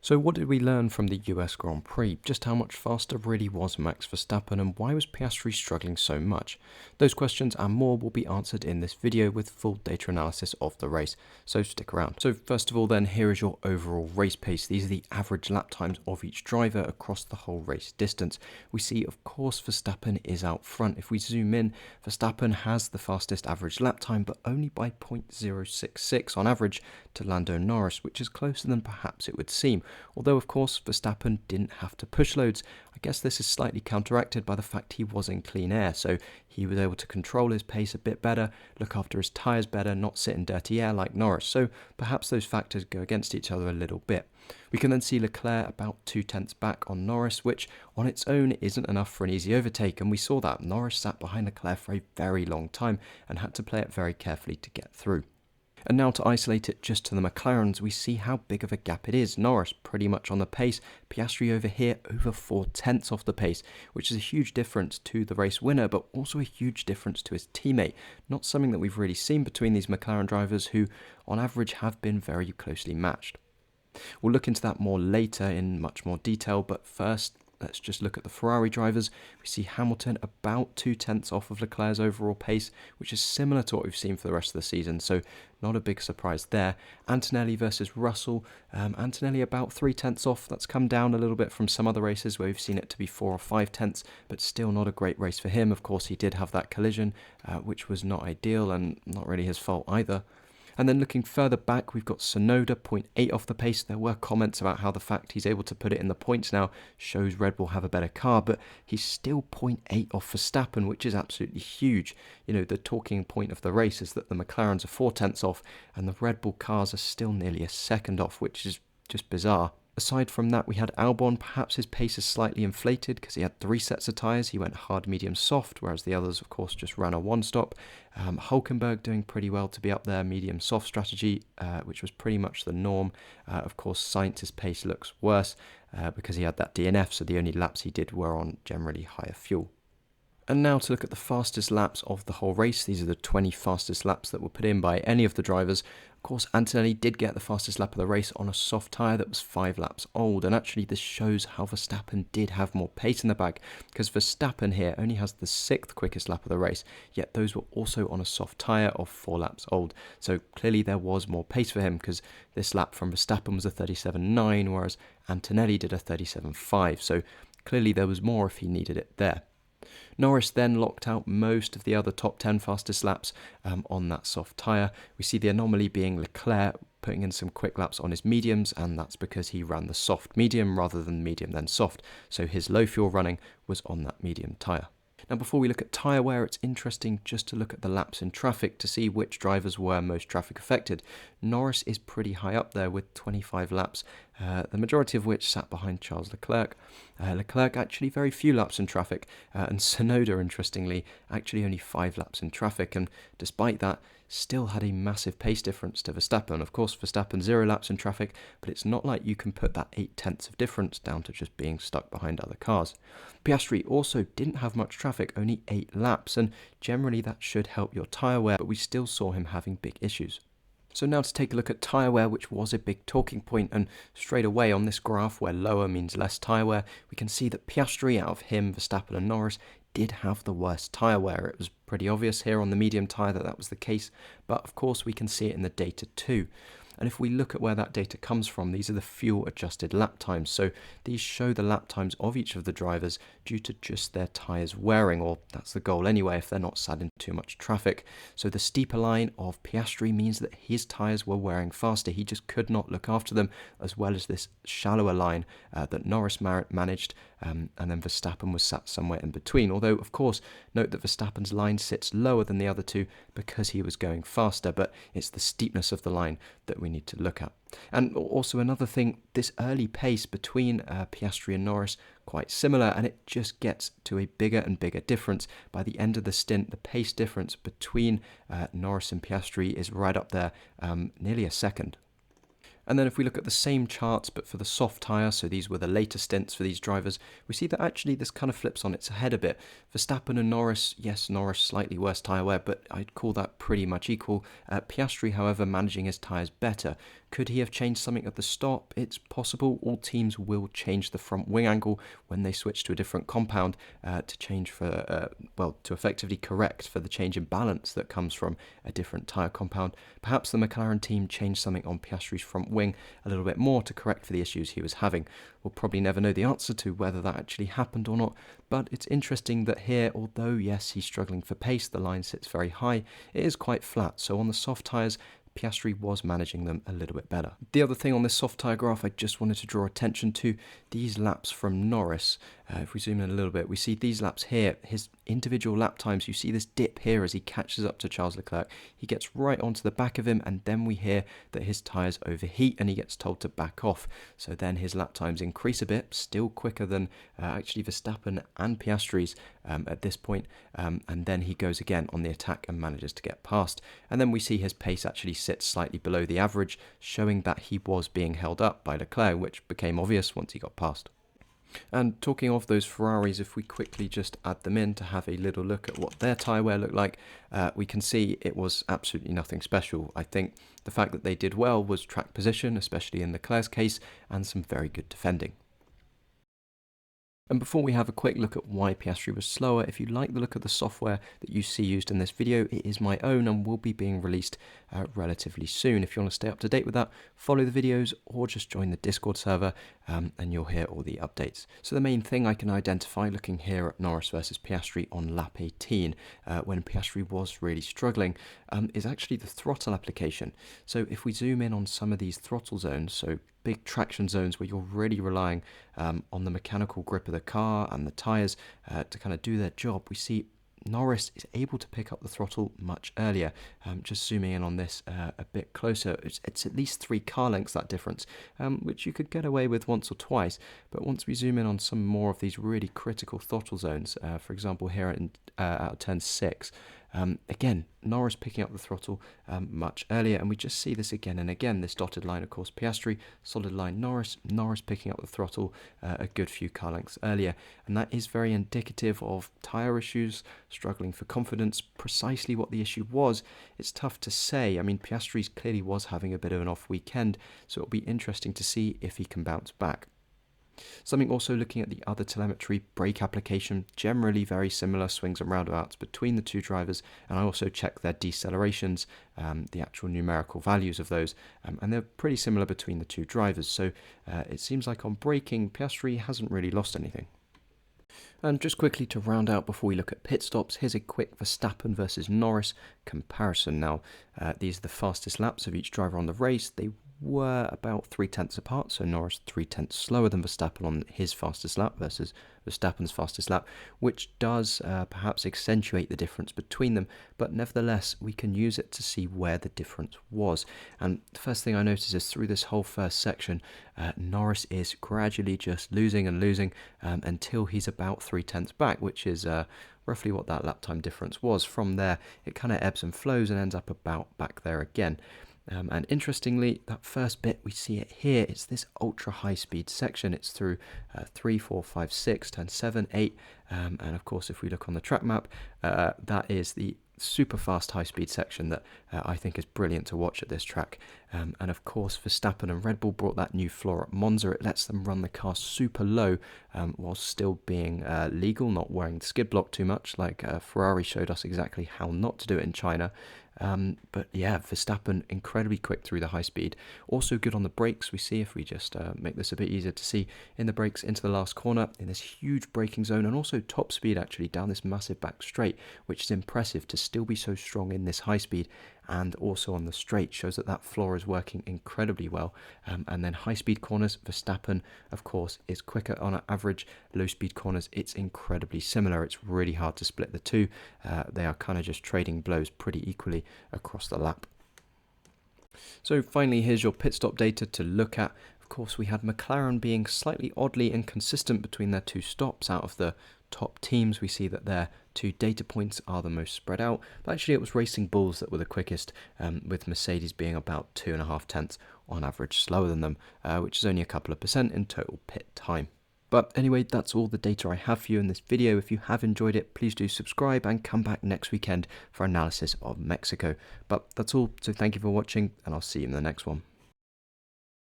So what did we learn from the US Grand Prix? Just how much faster really was Max Verstappen, and why was Piastri struggling so much? Those questions and more will be answered in this video with full data analysis of the race, so stick around. So first of all then, here is your overall race pace. These are the average lap times of each driver across the whole race distance. We see, of course, Verstappen is out front. If we zoom in, Verstappen has the fastest average lap time, but only by 0.066 on average to Lando Norris, which is closer than perhaps it would seem. Although, of course, Verstappen didn't have to push loads. I guess this is slightly counteracted by the fact he was in clean air, so he was able to control his pace a bit better, look after his tyres better, not sit in dirty air like Norris, so perhaps those factors go against each other a little bit. We can then see Leclerc about 0.2 back on Norris, which on its own isn't enough for an easy overtake, and we saw that Norris sat behind Leclerc for a very long time and had to play it very carefully to get through. And now to isolate it just to the McLarens, we see how big of a gap it is. Norris pretty much on the pace, Piastri over here over 0.4 off the pace, which is a huge difference to the race winner, but also a huge difference to his teammate. Not something that we've really seen between these McLaren drivers who, on average, have been very closely matched. We'll look into that more later in much more detail, but first, let's just look at the Ferrari drivers. We see Hamilton about 0.2 off of Leclerc's overall pace, which is similar to what we've seen for the rest of the season, so not a big surprise there. Antonelli versus Russell. Antonelli about 0.3 off. That's come down a little bit from some other races where we've seen it to be 4 or 5 tenths, but still not a great race for him. Of course, he did have that collision, which was not ideal and not really his fault either. And then looking further back, we've got Tsunoda 0.8 off the pace. There were comments about how the fact he's able to put it in the points now shows Red Bull have a better car, but he's still 0.8 off Verstappen, which is absolutely huge. You know, the talking point of the race is that the McLarens are 0.4 off and the Red Bull cars are still nearly a second off, which is just bizarre. Aside from that, we had Albon. Perhaps his pace is slightly inflated because he had 3 sets of tyres. He went hard, medium, soft, whereas the others, of course, just ran a one-stop. Hülkenberg doing pretty well to be up there, medium, soft strategy, which was pretty much the norm. Of course, Sainz's pace looks worse because he had that DNF, so the only laps he did were on generally higher fuel. And now to look at the fastest laps of the whole race. These are the 20 fastest laps that were put in by any of the drivers. Of course, Antonelli did get the fastest lap of the race on a soft tyre that was 5 laps old. And actually, this shows how Verstappen did have more pace in the bag, because Verstappen here only has the 6th quickest lap of the race, yet those were also on a soft tyre of 4 laps old. So clearly there was more pace for him, because this lap from Verstappen was a 37.9, whereas Antonelli did a 37.5. So clearly there was more if he needed it there. Norris then locked out most of the other top 10 fastest laps on that soft tyre. We see the anomaly being Leclerc putting in some quick laps on his mediums, and that's because he ran the soft medium rather than medium then soft, so his low fuel running was on that medium tyre. Now, before we look at tyre wear, it's interesting just to look at the laps in traffic to see which drivers were most traffic affected. Norris is pretty high up there with 25 laps, the majority of which sat behind Charles Leclerc. Leclerc actually very few laps in traffic, and Tsunoda, interestingly, actually only 5 laps in traffic, and despite that, still had a massive pace difference to Verstappen. Of course, Verstappen 0 laps in traffic, but it's not like you can put that 0.8 of difference down to just being stuck behind other cars. Piastri also didn't have much traffic, only 8 laps, and generally that should help your tyre wear, but we still saw him having big issues. So now to take a look at tyre wear, which was a big talking point, and straight away on this graph where lower means less tyre wear, we can see that Piastri, out of him, Verstappen and Norris, did have the worst tyre wear. It was pretty obvious here on the medium tyre that was the case, but of course we can see it in the data too. And if we look at where that data comes from, these are the fuel adjusted lap times. So these show the lap times of each of the drivers due to just their tyres wearing, or that's the goal anyway if they're not sat in too much traffic. So the steeper line of Piastri means that his tyres were wearing faster. He just could not look after them, as well as this shallower line that Norris managed, and then Verstappen was sat somewhere in between. Although, of course, note that Verstappen's line sits lower than the other two because he was going faster, but it's the steepness of the line that we need to look at. And also another thing, this early pace between Piastri and Norris, quite similar, and it just gets to a bigger and bigger difference. By the end of the stint, the pace difference between Norris and Piastri is right up there, nearly a second. And then if we look at the same charts, but for the soft tyre, so these were the later stints for these drivers, we see that actually this kind of flips on its head a bit. Verstappen and Norris, yes, Norris slightly worse tyre wear, but I'd call that pretty much equal. Piastri, however, managing his tyres better. Could he have changed something at the stop? It's possible. All teams will change the front wing angle when they switch to a different compound to change for, to effectively correct for the change in balance that comes from a different tyre compound. Perhaps the McLaren team changed something on Piastri's front wing a little bit more to correct for the issues he was having. We'll probably never know the answer to whether that actually happened or not, but it's interesting that here, although yes, he's struggling for pace, the line sits very high, it is quite flat. So on the soft tyres, Piastri was managing them a little bit better. The other thing on this soft tyre graph I just wanted to draw attention to, these laps from Norris. If we zoom in a little bit, we see these laps here, his individual lap times, you see this dip here as he catches up to Charles Leclerc. He gets right onto the back of him, and then we hear that his tyres overheat and he gets told to back off. So then his lap times increase a bit, still quicker than actually Verstappen and Piastri's at this point. And then he goes again on the attack and manages to get past. And then we see his pace actually sits slightly below the average, showing that he was being held up by Leclerc, which became obvious once he got past. And talking of those Ferraris, if we quickly just add them in to have a little look at what their tyre wear looked like, we can see it was absolutely nothing special. I think the fact that they did well was track position, especially in Leclerc's case, and some very good defending. And before we have a quick look at why Piastri was slower, if you like the look of the software that you see used in this video, it is my own and will be being released relatively soon. If you want to stay up to date with that, follow the videos or just join the Discord server and you'll hear all the updates. So the main thing I can identify looking here at Norris versus Piastri on lap 18, when Piastri was really struggling, is actually the throttle application. So if we zoom in on some of these throttle zones, so big traction zones where you're really relying on the mechanical grip of the car and the tyres to kind of do their job, we see Norris is able to pick up the throttle much earlier. Just zooming in on this a bit closer, it's at least 3 car lengths, that difference, which you could get away with once or twice. But once we zoom in on some more of these really critical throttle zones, for example here out of turn 6, again, Norris picking up the throttle much earlier, and we just see this again and again. This dotted line, of course, Piastri, solid line Norris picking up the throttle a good few car lengths earlier, and that is very indicative of tyre issues, struggling for confidence. Precisely what the issue was, it's tough to say. I mean, Piastri clearly was having a bit of an off weekend, so it'll be interesting to see if he can bounce back. Something also looking at the other telemetry, brake application, generally very similar swings and roundabouts between the two drivers, and I also checked their decelerations, the actual numerical values of those, and they're pretty similar between the two drivers, so it seems like on braking, Piastri hasn't really lost anything. And just quickly to round out before we look at pit stops, here's a quick Verstappen versus Norris comparison. Now, these are the fastest laps of each driver on the race. They were about 0.3 apart, so Norris 0.3 slower than Verstappen on his fastest lap versus Verstappen's fastest lap, which does perhaps accentuate the difference between them, but nevertheless we can use it to see where the difference was. And the first thing I notice is through this whole first section, Norris is gradually just losing and losing until he's about 0.3 back, which is roughly what that lap time difference was. From there it kind of ebbs and flows and ends up about back there again. And interestingly, that first bit, we see it here, it's this ultra high speed section. It's through 3, 4, 5, 6, turn 7, 8, and of course if we look on the track map, that is the super fast high speed section that I think is brilliant to watch at this track. And of course Verstappen and Red Bull brought that new floor at Monza. It lets them run the car super low while still being legal, not wearing the skid block too much, like Ferrari showed us exactly how not to do it in China. But yeah, Verstappen incredibly quick through the high speed. Also good on the brakes. We see, if we just make this a bit easier to see, in the brakes into the last corner in this huge braking zone, and also top speed actually down this massive back straight, which is impressive to still be so strong in this high speed. And also on the straight shows that that floor is working incredibly well. And then high speed corners, Verstappen of course is quicker on average. Low speed corners, it's incredibly similar. It's really hard to split the two. They are kind of just trading blows pretty equally across the lap. So finally, here's your pit stop data to look at. Of course, we had McLaren being slightly oddly inconsistent between their two stops. Out of the top teams, we see that their 2 data points are the most spread out, but actually it was Racing Bulls that were the quickest, with Mercedes being about 2.5 tenths on average slower than them, which is only a couple of percent in total pit time. But anyway, that's all the data I have for you in this video. If you have enjoyed it, please do subscribe and come back next weekend for analysis of Mexico. But that's all, so thank you for watching, and I'll see you in the next one.